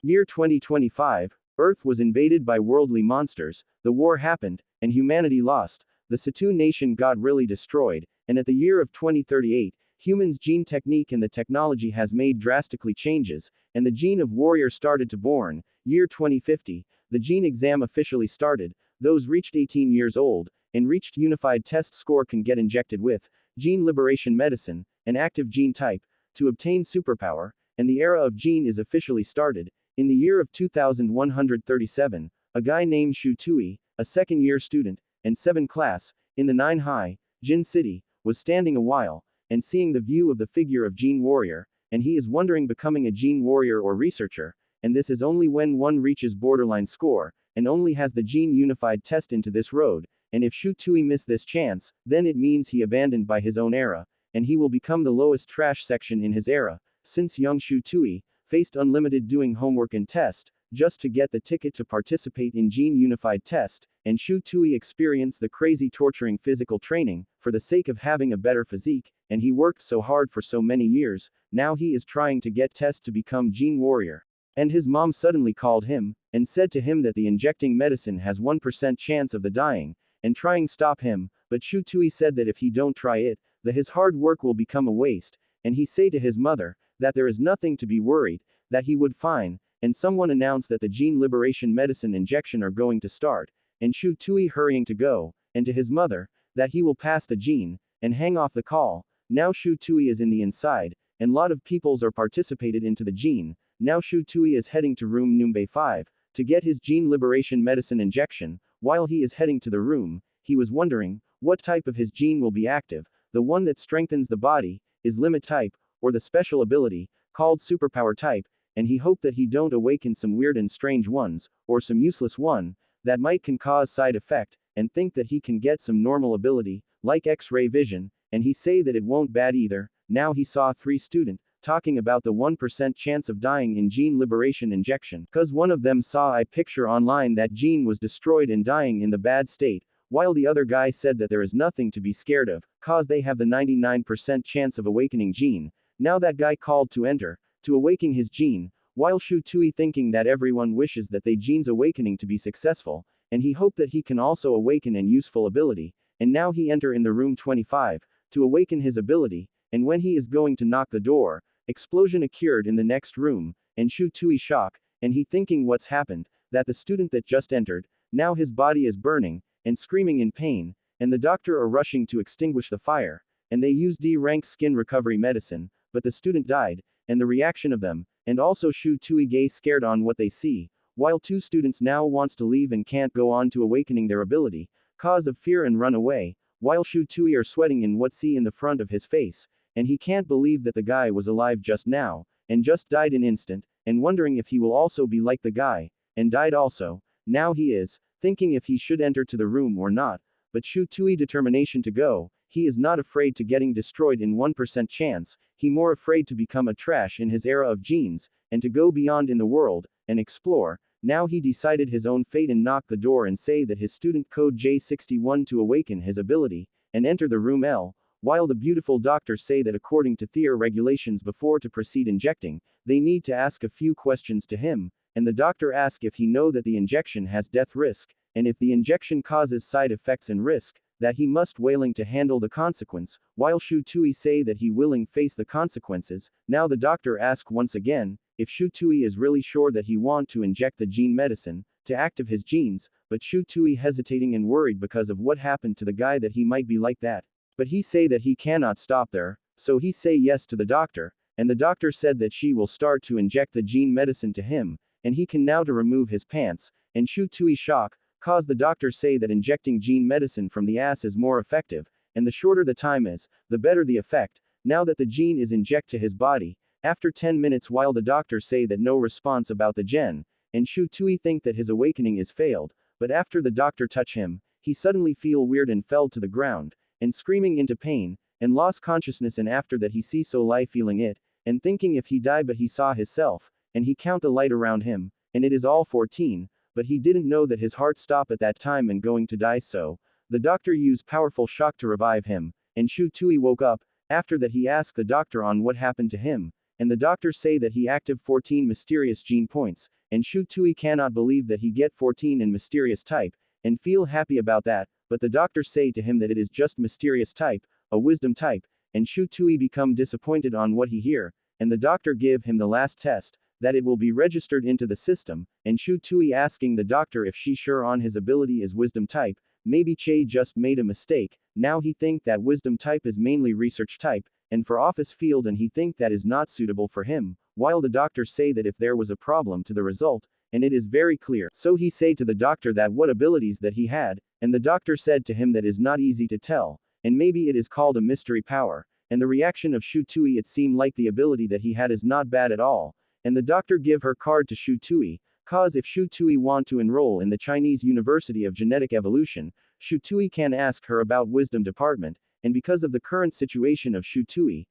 Year 2025, Earth was invaded by worldly monsters, the war happened, and humanity lost. The Satu nation got really destroyed, and at the year of 2038, humans' gene technique and the technology has made drastically changes, and the gene of warrior started to born. Year 2050, the gene exam officially started. Those reached 18 years old, and reached unified test score can get injected with gene liberation medicine, an active gene type, to obtain superpower, and the era of gene is officially started. In the year of 2137, a guy named Shu Tui, a second-year student, and 7 class, in the 9 High, Jin City, was standing a while, and seeing the view of the figure of Gene Warrior, and he is wondering becoming a Gene Warrior or researcher, and this is only when one reaches borderline score, and only has the Gene Unified test into this road, and if Shu Tui miss this chance, then it means he abandoned by his own era, and he will become the lowest trash section in his era, since young Shu Tui faced unlimited doing homework and test, just to get the ticket to participate in Gene Unified test, and Shu Tui experienced the crazy torturing physical training, for the sake of having a better physique, and he worked so hard for so many years, now he is trying to get test to become Gene Warrior. And his mom suddenly called him, and said to him that the injecting medicine has 1% chance of the dying, and trying stop him, but Shu Tui said that if he don't try it, that his hard work will become a waste, and he say to his mother, that there is nothing to be worried, that he would fine, and someone announced that the gene liberation medicine injection are going to start, and Shu Tui hurrying to go, and to his mother, that he will pass the gene, and hang off the call. Now Shu Tui is in the inside, and lot of peoples are participated into the gene. Now Shu Tui is heading to room number 5, to get his gene liberation medicine injection. While he is heading to the room, he was wondering, what type of his gene will be active, the one that strengthens the body, is limit type, or the special ability, called superpower type, and he hoped that he don't awaken some weird and strange ones, or some useless one, that might can cause side effect, and think that he can get some normal ability, like X-ray vision, and he say that it won't bad either. Now he saw 3 student, talking about the 1% chance of dying in gene liberation injection, cause one of them saw a picture online that gene was destroyed and dying in the bad state, while the other guy said that there is nothing to be scared of, cause they have the 99% chance of awakening gene. Now that guy called to enter, to awaken his gene, while Shu Tui thinking that everyone wishes that they gene's awakening to be successful, and he hoped that he can also awaken an useful ability, and now he enter in the room 25, to awaken his ability, and when he is going to knock the door, explosion occurred in the next room, and Shu Tui shock, and he thinking what's happened, that the student that just entered, now his body is burning, and screaming in pain, and the doctor are rushing to extinguish the fire, and they use D-rank skin recovery medicine, but the student died, and the reaction of them, and also Shu Tui gay scared on what they see, while 2 students now wants to leave and can't go on to awakening their ability, cause of fear and run away, while Shu Tui are sweating in what see in the front of his face, and he can't believe that the guy was alive just now, and just died in instant, and wondering if he will also be like the guy, and died also. Now he is thinking if he should enter to the room or not, but Shu Tui determination to go, he is not afraid to getting destroyed in 1% chance, he more afraid to become a trash in his era of genes, and to go beyond in the world, and explore. Now he decided his own fate and knock the door and say that his student code J61 to awaken his ability, and enter the room L, while the beautiful doctors say that according to their regulations before to proceed injecting, they need to ask a few questions to him, and the doctor ask if he know that the injection has death risk, and if the injection causes side effects and risk, that he must willing to handle the consequence, while Shu Tui say that he willing face the consequences. Now the doctor ask once again, if Shu Tui is really sure that he want to inject the gene medicine, to active his genes, but Shu Tui hesitating and worried because of what happened to the guy that he might be like that. But he say that he cannot stop there, so he say yes to the doctor, and the doctor said that she will start to inject the gene medicine to him, and he can now to remove his pants, and Shu Tui shock, cause the doctor say that injecting gene medicine from the ass is more effective, and the shorter the time is, the better the effect, now that the gene is inject to his body, after 10 minutes while the doctor say that no response about the gen, and Shu Tui think that his awakening is failed, but after the doctor touch him, he suddenly feel weird and fell to the ground, and screaming into pain, and lost consciousness and after that he see so lie feeling it, and thinking if he die but he saw himself, and he count the light around him, and it is all 14, but he didn't know that his heart stop at that time and going to die so, the doctor used powerful shock to revive him, and Shu Tui woke up, after that he asked the doctor on what happened to him, and the doctors say that he active 14 mysterious gene points, and Shu Tui cannot believe that he get 14 in mysterious type, and feel happy about that, but the doctors say to him that it is just mysterious type, a wisdom type, and Shu Tui become disappointed on what he hear, and the doctor give him the last test, that it will be registered into the system, and Shu Tui asking the doctor if she sure on his ability is wisdom type, maybe Che just made a mistake, now he think that wisdom type is mainly research type, and for office field and he think that is not suitable for him, while the doctors say that if there was a problem to the result, and it is very clear, so he say to the doctor that what abilities that he had, and the doctor said to him that is not easy to tell, and maybe it is called a mystery power, and the reaction of Shu Tui it seemed like the ability that he had is not bad at all, and the doctor give her card to Shu Tui, cause if Shu Tui want to enroll in the Chinese University of Genetic Evolution, Shu Tui can ask her about wisdom department, and because of the current situation of Shu Tui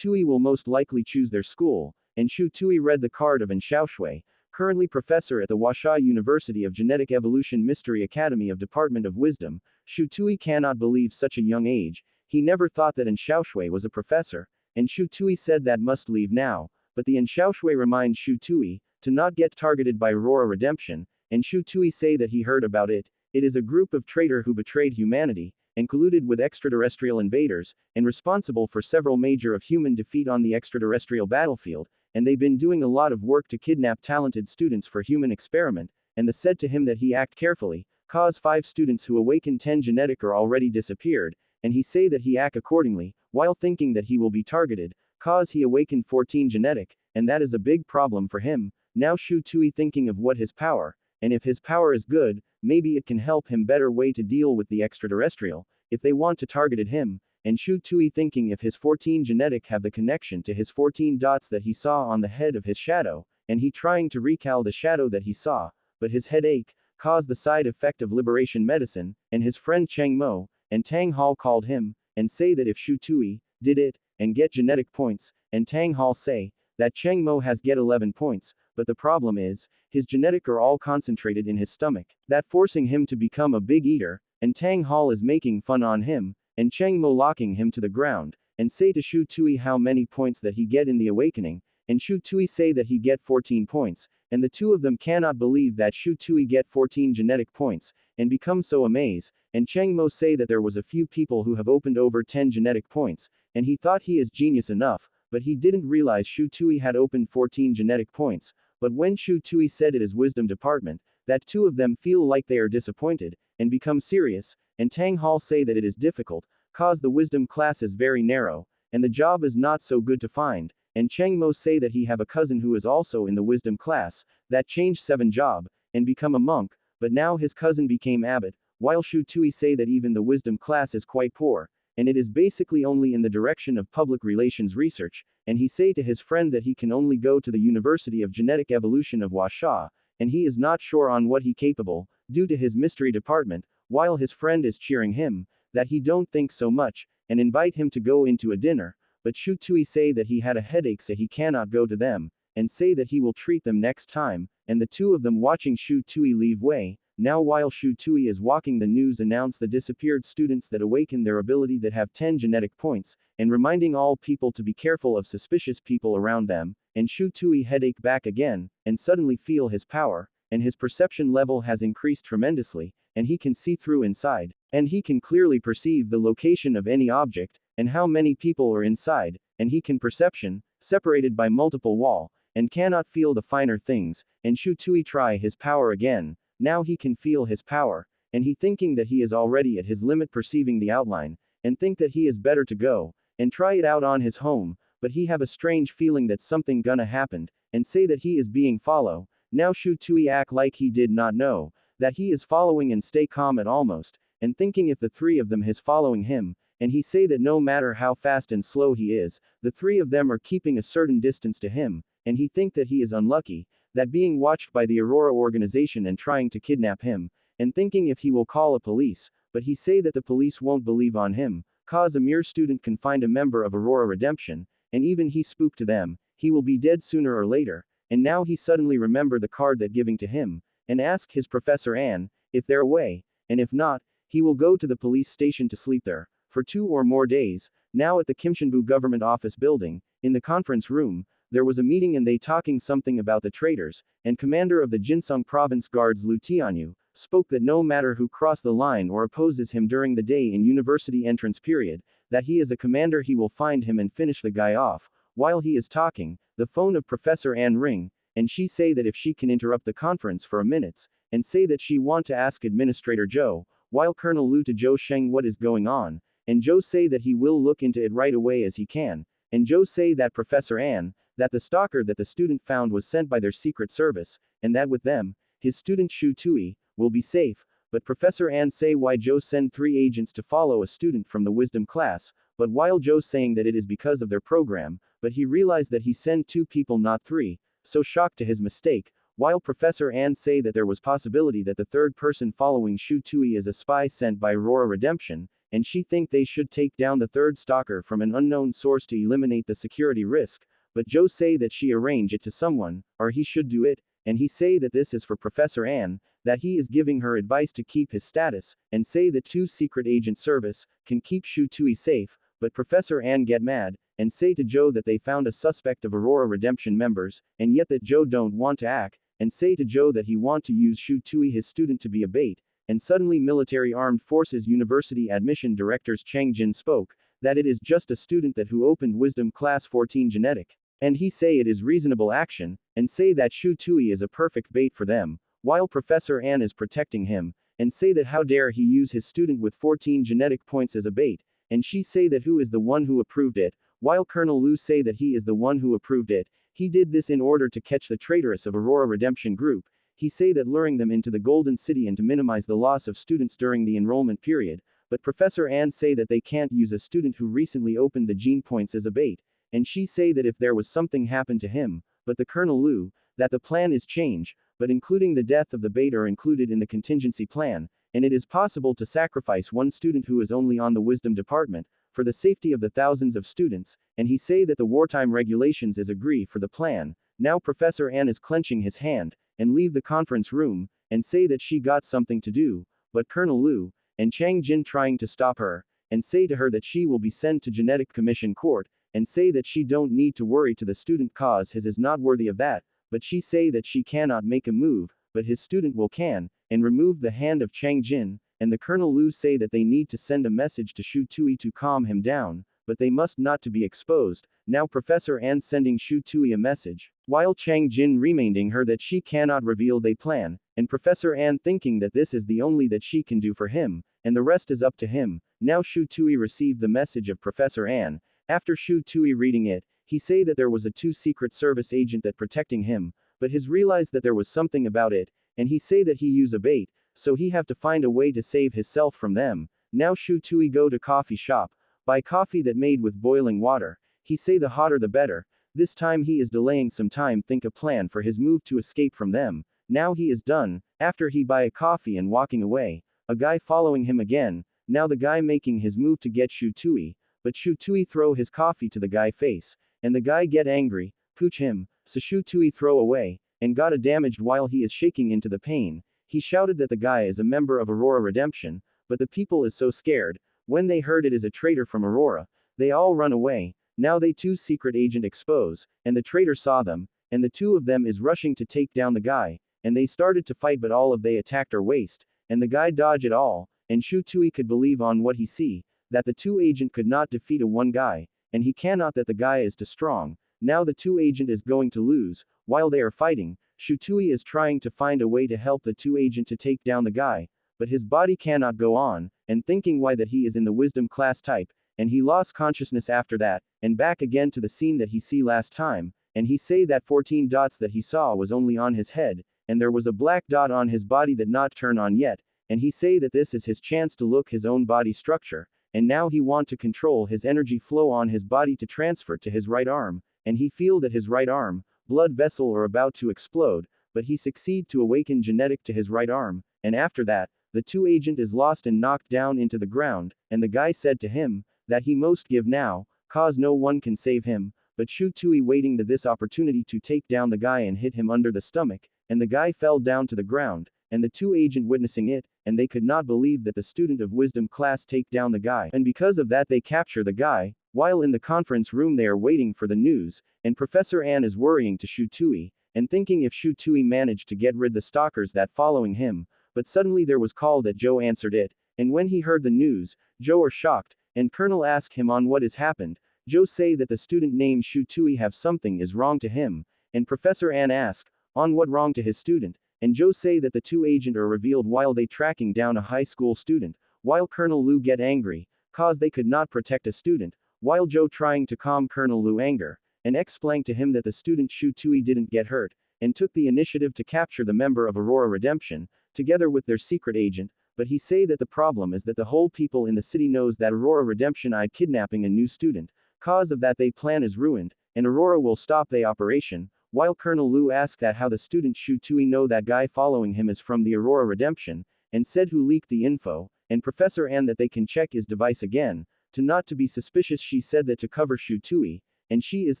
will most likely choose their school, and Shu Tui read the card of An Xiaoshui, currently professor at the Huaxia University of Genetic Evolution Mystery Academy of Department of Wisdom. Shu Tui cannot believe such a young age, he never thought that An Xiaoshui was a professor, and Shu Tui said that must leave now, but the An Xiaoshui reminds Shu Tui to not get targeted by Aurora Redemption, and Shu Tui say that he heard about it. It is a group of traitor who betrayed humanity, and colluded with extraterrestrial invaders, and responsible for several major of human defeat on the extraterrestrial battlefield, and they've been doing a lot of work to kidnap talented students for human experiment, and the said to him that he act carefully, cause 5 students who awaken 10 genetic are already disappeared, and he say that he act accordingly, while thinking that he will be targeted, cause he awakened 14 genetic, and that is a big problem for him, now Shu Tui thinking of what his power, and if his power is good, maybe it can help him better way to deal with the extraterrestrial, if they want to targeted him, and Shu Tui thinking if his 14 genetic have the connection to his 14 dots that he saw on the head of his shadow, and he trying to recall the shadow that he saw, but his headache, caused the side effect of liberation medicine, and his friend Cheng Mo, and Tang Hall called him, and say that if Shu Tui, did it, and get genetic points, and Tang Hall say, that Cheng Mo has get 11 points, but the problem is, his genetic are all concentrated in his stomach, that forcing him to become a big eater, and Tang Hall is making fun on him, and Cheng Mo locking him to the ground, and say to Shu Tui how many points that he get in the awakening, and Shu Tui say that he get 14 points, and the two of them cannot believe that Shu Tui get 14 genetic points, and become so amazed, and Cheng Mo say that there was a few people who have opened over 10 genetic points, and he thought he is genius enough, but he didn't realize Shu Tui had opened 14 genetic points, but when Shu Tui said it is wisdom department, that 2 of them feel like they are disappointed, and become serious, and Tang Hall say that it is difficult, cause the wisdom class is very narrow, and the job is not so good to find, and Cheng Mo say that he have a cousin who is also in the wisdom class, that changed 7 job, and become a monk, but now his cousin became abbot, while Shu Tui say that even the wisdom class is quite poor, and it is basically only in the direction of public relations research, and he say to his friend that he can only go to the University of Genetic Evolution of Huaxia, and he is not sure on what he capable, due to his mystery department, while his friend is cheering him, that he don't think so much, and invite him to go into a dinner, but Shu Tui say that he had a headache so he cannot go to them, and say that he will treat them next time, and the 2 of them watching Shu Tui leave way. Now while Shu Tui is walking the news announce the disappeared students that awaken their ability that have 10 genetic points, and reminding all people to be careful of suspicious people around them, and Shu Tui headache back again, and suddenly feel his power, and his perception level has increased tremendously, and he can see through inside, and he can clearly perceive the location of any object, and how many people are inside, and he can perception, separated by multiple wall, and cannot feel the finer things, and Shu Tui try his power again. Now he can feel his power, and he thinking that he is already at his limit perceiving the outline, and think that he is better to go, and try it out on his home, but he have a strange feeling that something gonna happened, and say that he is being follow. Now Shu Tui act like he did not know, that he is following and stay calm at almost, and thinking if the 3 of them is following him, and he say that no matter how fast and slow he is, the 3 of them are keeping a certain distance to him, and he think that he is unlucky, that being watched by the Aurora organization and trying to kidnap him, and thinking if he will call a police, but he say that the police won't believe on him, cause a mere student can find a member of Aurora Redemption, and even he spook to them, he will be dead sooner or later, and now he suddenly remember the card that giving to him, and ask his Professor Anne, if they're away, and if not, he will go to the police station to sleep there, for 2 or more days. Now at the Kimshinbu government office building, in the conference room, there was a meeting and they talking something about the traitors, and commander of the Jinsung province guards Lu Tianyu, spoke that no matter who cross the line or opposes him during the day in university entrance period, that he is a commander he will find him and finish the guy off. While he is talking, the phone of Professor Anne ring, and she say that if she can interrupt the conference for a minute, and say that she want to ask Administrator Zhou, while Colonel Lu to Zhou Sheng what is going on, and Zhou say that he will look into it right away as he can, and Zhou say that Professor Anne, that the stalker that the student found was sent by their secret service, and that with them, his student Shu Tui, will be safe, but Professor Anne say why Zhou send 3 agents to follow a student from the wisdom class, but while Zhou saying that it is because of their program, but he realized that he sent 2 people not 3, so shocked to his mistake, while Professor Anne say that there was possibility that the third person following Shu Tui is a spy sent by Aurora Redemption, and she think they should take down the third stalker from an unknown source to eliminate the security risk, but Zhou say that she arrange it to someone, or he should do it, and he say that this is for Professor Anne, that he is giving her advice to keep his status, and say that 2 secret agent service can keep Shu Tui safe, but Professor Anne get mad, and say to Zhou that they found a suspect of Aurora Redemption members, and yet that Zhou don't want to act, and say to Zhou that he want to use Shu Tui his student to be a bait, and suddenly military armed forces university admission directors Chang Jin spoke, that it is just a student that who opened wisdom class 14 genetic, and he say it is reasonable action, and say that Shu Tui is a perfect bait for them, while Professor Anne is protecting him, and say that how dare he use his student with 14 genetic points as a bait, and she say that who is the one who approved it, while Colonel Lu say that he is the one who approved it, he did this in order to catch the traitoress of Aurora Redemption Group, he say that luring them into the Golden City and to minimize the loss of students during the enrollment period, but Professor Anne say that they can't use a student who recently opened the gene points as a bait, and she say that if there was something happened to him, but the Colonel Lu, that the plan is change, but including the death of the bait are included in the contingency plan, and it is possible to sacrifice one student who is only on the wisdom department, for the safety of the thousands of students, and he say that the wartime regulations is agree for the plan. Now Professor Anne is clenching his hand, and leave the conference room, and say that she got something to do, but Colonel Lu, and Chang Jin trying to stop her, and say to her that she will be sent to Genetic Commission Court, and say that she don't need to worry to the student cause his is not worthy of that, but she say that she cannot make a move, but his student will can, and remove the hand of Chang Jin, and the Colonel Lu say that they need to send a message to Shu Tui to calm him down, but they must not to be exposed. Now Professor Anne sending Shu Tui a message, while Chang Jin reminding her that she cannot reveal they plan, and Professor Anne thinking that this is the only that she can do for him, and the rest is up to him. Now Shu Tui received the message of Professor Anne. After Shu Tui reading it, he say that there was a 2 secret service agent that protecting him, but his realized that there was something about it, and he say that he use a bait, so he have to find a way to save himself from them. Now Shu Tui go to coffee shop, buy coffee that made with boiling water, he say the hotter the better, this time he is delaying some time think a plan for his move to escape from them. Now he is done, after he buy a coffee and walking away, a guy following him again, now the guy making his move to get Shu Tui, but Shu Tui throw his coffee to the guy face, and the guy get angry, pooch him, so Shu Tui throw away, and got a damaged while he is shaking into the pain. He shouted that the guy is a member of Aurora Redemption, but the people is so scared, when they heard it is a traitor from Aurora, they all run away. Now they 2 secret agent expose, and the traitor saw them, and the 2 of them is rushing to take down the guy, and they started to fight but all of they attacked our waist, and the guy dodge it all, and Shu Tui could believe on what he see, that the 2 agent could not defeat a 1 guy, and he cannot that the guy is too strong. Now the 2 agent is going to lose, while they are fighting, Shu Tui is trying to find a way to help the 2 agent to take down the guy, but his body cannot go on, and thinking why that he is in the wisdom class type, and he lost consciousness after that, and back again to the scene that he see last time, and he say that 14 dots that he saw was only on his head, and there was a black dot on his body that not turn on yet, and he say that this is his chance to look his own body structure, and now he want to control his energy flow on his body to transfer to his right arm, and he feel that his right arm, blood vessel are about to explode, but he succeed to awaken genetic to his right arm, and after that, the 2 agent is lost and knocked down into the ground, and the guy said to him, that he most give now, cause no one can save him, but Shu Tui waiting this opportunity to take down the guy and hit him under the stomach, and the guy fell down to the ground, and the 2 agent witnessing it, and they could not believe that the student of wisdom class take down the guy, and because of that they capture the guy, While in the conference room they are waiting for the news, and Professor Ann is worrying to Shu Tui, and thinking if Shu Tui managed to get rid the stalkers that following him, but suddenly there was call that Joe answered it, and when he heard the news, Joe are shocked, and Colonel asked him on what has happened. Joe say that the student named Shu Tui have something is wrong to him, and Professor Ann ask, on what wrong to his student, and Joe say that the two agent are revealed while they tracking down a high school student, while Colonel Lu get angry, cause they could not protect a student, while Joe trying to calm Colonel Lu anger, and explain to him that the student Shu Tui didn't get hurt, and took the initiative to capture the member of Aurora Redemption, together with their secret agent, but he say that the problem is that the whole people in the city knows that Aurora Redemption eyed kidnapping a new student, cause of that they plan is ruined, and Aurora will stop the operation, while Colonel Lu asked that how the student Shu Tui know that guy following him is from the Aurora Redemption, and said who leaked the info, and Professor Ann that they can check his device again, to not to be suspicious she said that to cover Shu Tui, and she is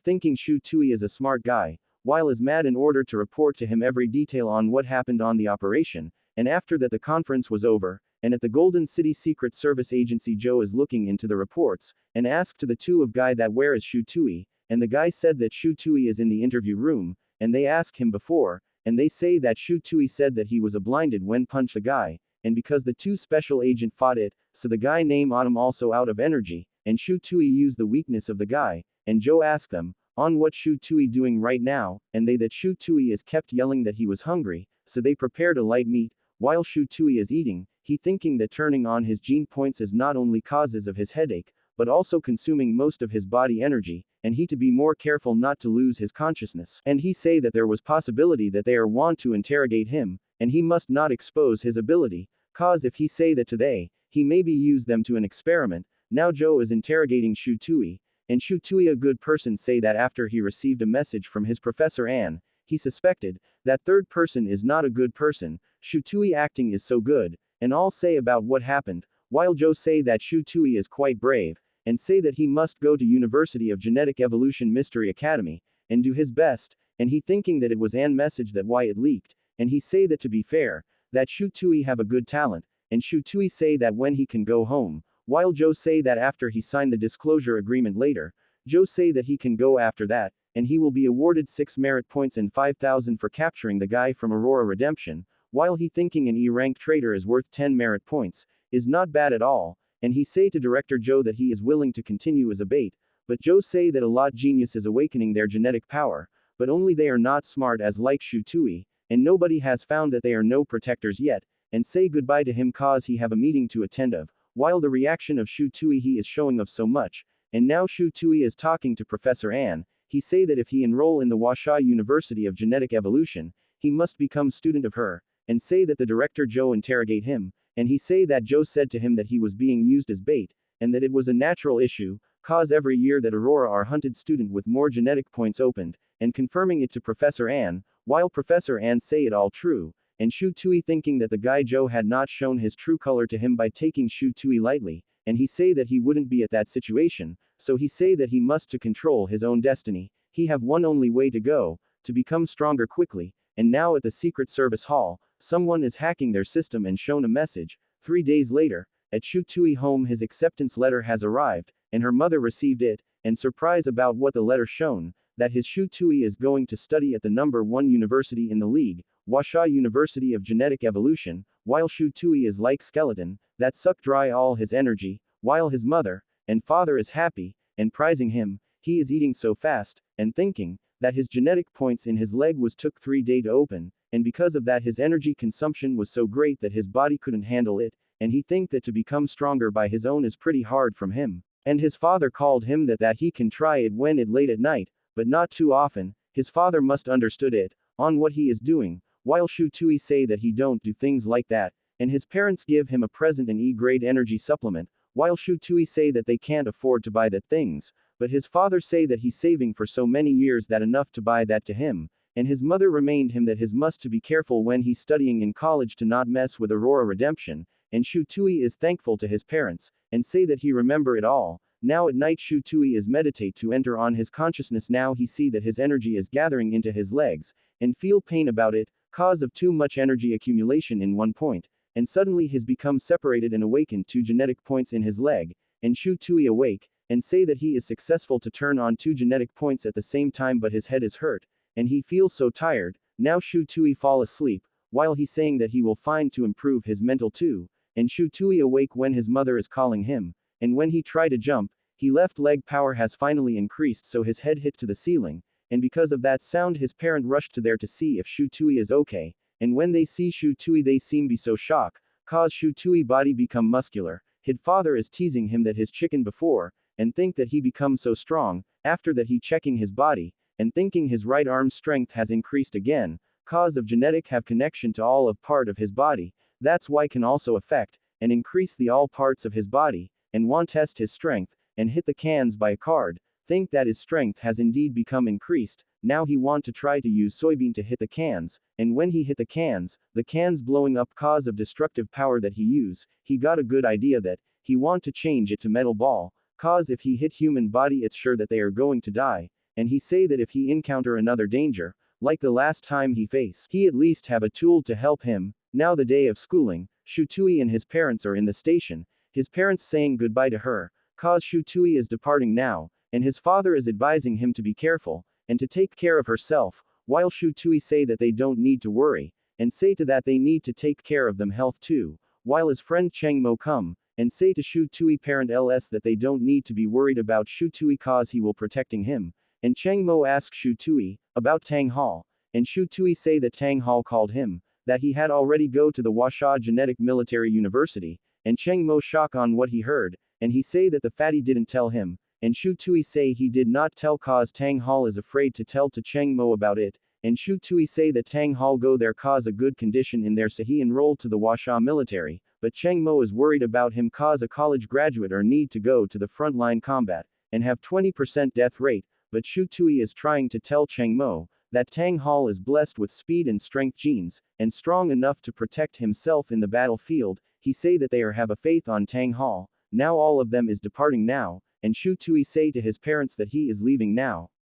thinking Shu Tui is a smart guy, while is mad in order to report to him every detail on what happened on the operation, and after that the conference was over, and at the Golden City Secret Service Agency Joe is looking into the reports, and asked to the two of guy that where is Shu Tui, and the guy said that Shu Tui is in the interview room, and they ask him before, and they say that Shu Tui said that he was a blinded when punched the guy, and because the two special agent fought it, so the guy named Autumn also out of energy, and Shu Tui used the weakness of the guy, and Joe asked them, on what Shu Tui doing right now, and they that Shu Tui is kept yelling that he was hungry, so they prepared a light meat, while Shu Tui is eating, he thinking that turning on his gene points is not only causes of his headache, but also consuming most of his body energy, and he to be more careful not to lose his consciousness, and he say that there was possibility that they are want to interrogate him, and he must not expose his ability, cause if he say that today, he maybe use them to an experiment. Now Joe is interrogating Shu Tui, and Shu Tui a good person say that after he received a message from his Professor Ann, he suspected, that third person is not a good person, Shu Tui acting is so good, and all say about what happened, while Joe say that Shu Tui is quite brave, and say that he must go to University of Genetic Evolution Mystery Academy, and do his best, and he thinking that it was Ann message that why it leaked, and he say that to be fair, that Shu Tui have a good talent, and Shu Tui say that when he can go home, while Joe say that after he signed the disclosure agreement later, Joe say that he can go after that, and he will be awarded 6 merit points and 5,000 for capturing the guy from Aurora Redemption, while he thinking an E-rank traitor is worth 10 merit points, is not bad at all, and he say to Director Joe that he is willing to continue as a bait, but Joe say that a lot genius is awakening their genetic power, but only they are not smart as like Shu Tui, and nobody has found that they are no protectors yet, and say goodbye to him cause he have a meeting to attend of, while the reaction of Shu Tui he is showing of so much, and now Shu Tui is talking to Professor Ann, he say that if he enroll in the Washa University of Genetic Evolution, he must become student of her, and say that the Director Joe interrogate him, and he say that Joe said to him that he was being used as bait, and that it was a natural issue, cause every year that Aurora are hunted student with more genetic points opened, and confirming it to Professor Ann, while Professor Ann say it all true, and Shu Tui thinking that the guy Joe had not shown his true color to him by taking Shu Tui lightly, and he say that he wouldn't be at that situation, so he say that he must to control his own destiny, he have one only way to go, to become stronger quickly, and now at the Secret Service Hall, someone is hacking their system and shown a message. 3 days later, at Shu Tui home his acceptance letter has arrived, and her mother received it, and surprise about what the letter shown, that his Shu Tui is going to study at the #1 university in the league, Washa University of Genetic Evolution, while Shu Tui is like skeleton, that suck dry all his energy, while his mother and father is happy, and prizing him, he is eating so fast, and thinking, that his genetic points in his leg was took 3 days to open, and because of that his energy consumption was so great that his body couldn't handle it, and he think that to become stronger by his own is pretty hard from him, and his father called him that he can try it when it late at night, but not too often, his father must understood it, on what he is doing, while Shu Tui say that he don't do things like that, and his parents give him a present an E-grade energy supplement, while Shu Tui say that they can't afford to buy that things, but his father say that he's saving for so many years that enough to buy that to him, and his mother remained him that his must to be careful when he's studying in college to not mess with Aurora Redemption, and Shu Tui is thankful to his parents, and say that he remember it all. Now at night Shu Tui is meditate to enter on his consciousness now he see that his energy is gathering into his legs, and feel pain about it, cause of too much energy accumulation in one point, and suddenly his become separated and awakened 2 genetic points in his leg, and Shu Tui awake, and say that he is successful to turn on 2 genetic points at the same time, but his head is hurt, and he feels so tired. Now Shu Tui fall asleep, while he saying that he will find to improve his mental too, and Shu Tui awake when his mother is calling him, and when he try to jump, he left leg power has finally increased, so his head hit to the ceiling, and because of that sound his parent rushed to there to see if Shu Tui is okay, and when they see Shu Tui they seem be so shocked, cause Shu Tui body become muscular. His father is teasing him that his chicken before, and think that he become so strong, after that he checking his body, and thinking his right arm's strength has increased again, cause of genetic have connection to all of part of his body, that's why can also affect, and increase the all parts of his body, and want test his strength, and hit the cans by a card, think that his strength has indeed become increased, now he want to try to use soybean to hit the cans, and when he hit the cans blowing up cause of destructive power that he use, he got a good idea that, he want to change it to metal ball, cause if he hit human body it's sure that they are going to die, and he say that if he encounter another danger, like the last time he at least have a tool to help him. Now the day of schooling, Shu Tui and his parents are in the station, his parents saying goodbye to her, cause Shu Tui is departing now, and his father is advising him to be careful, and to take care of herself, while Shu Tui say that they don't need to worry, and say to that they need to take care of them health too, while his friend Cheng Mo come, and say to Shu Tui parent ls that they don't need to be worried about Shu Tui cause he will protecting him, and Cheng Mo ask Shu Tui, about Tang Hall, and Shu Tui say that Tang Hall called him, that he had already go to the Washa Genetic Military University, and Cheng Mo shock on what he heard, and he say that the fatty didn't tell him, and Shu Tui say he did not tell cause Tang Hall is afraid to tell to Cheng Mo about it, and Shu Tui say that Tang Hall go there cause a good condition in there so he enrolled to the Washa military, but Cheng Mo is worried about him cause a college graduate or need to go to the frontline combat, and have 20% death rate, but Shu Tui is trying to tell Cheng Mo, that Tang Hall is blessed with speed and strength genes, and strong enough to protect himself in the battlefield, he say that they are have a faith on Tang Hall, now all of them is departing now, and Shu Tui say to his parents that he is leaving now,